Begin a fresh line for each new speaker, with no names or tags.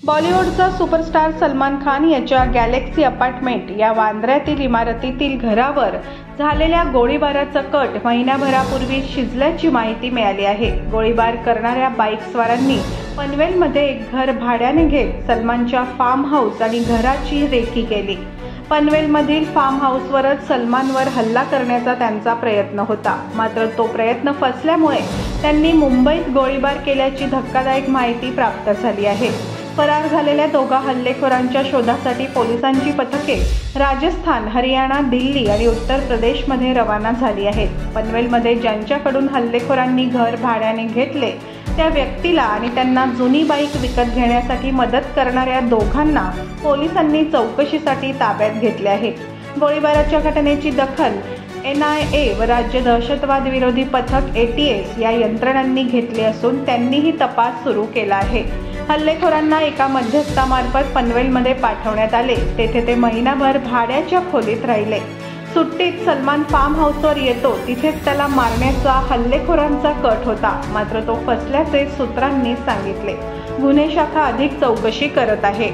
बॉलिवूडचा superstar Salman Khan याच्या Galaxy apartment या वांद्र्यातील इमारतीतील घरावर झालेल्या गोळीबाराचा कट महिन्याभरापूर्वी शिजल्याची माहिती मिळाली आहे। गोळीबार करणाऱ्या बाईकस्वारांनी पनवेलमध्ये एक घर भाड्याने घेत सलमानच्या फार्म हाऊस आणि घराची रेकी केली। पनवेलमधील फार्म हाऊसवरच सलमानवर हल्ला करण्याचा त्यांचा प्रयत्न होता, मात्र तो प्रयत्न फसल्यामुळे त्यांनी मुंबईत गोळीबार केल्याची धक्कादायक माहिती प्राप्त झाली आहे। फरार झालेल्या दोघा हल्लेखोरांच्या शोधासाठी पोलिसांची पथके राजस्थान, हरियाणा, दिल्ली आणि उत्तर प्रदेशमध्ये रवाना झाली आहेत। पनवेलमध्ये ज्यांच्याकडून हल्लेखोरांनी घर भाड्याने घेतले त्या व्यक्तीला आणि त्यांना जुनी बाईक विकत घेण्यासाठी मदत करणाऱ्या दोघांना पोलिसांनी चौकशीसाठी ताब्यात घेतले आहे। गोळीबाराच्या घटनेची दखल NIA व राज्य दहशतवाद विरोधी पथक ATS या यंत्रणांनी घेतली असून त्यांनीही तपास सुरू केला आहे। हल्लेखोरांना एका मध्यस्थामार्फत पनवेलमध्ये पाठवण्यात आले। तेथे ते महिनाभर भाड्याच्या खोलीत राहिले। सुट्टीत सलमान फार्म हाऊसवर येतो तिथेच त्याला मारण्याचा हल्लेखोरांचा कट होता, मात्र तो फसल्याचे सूत्रांनी सांगितले। गुन्हे शाखा अधिक चौकशी करत आहे।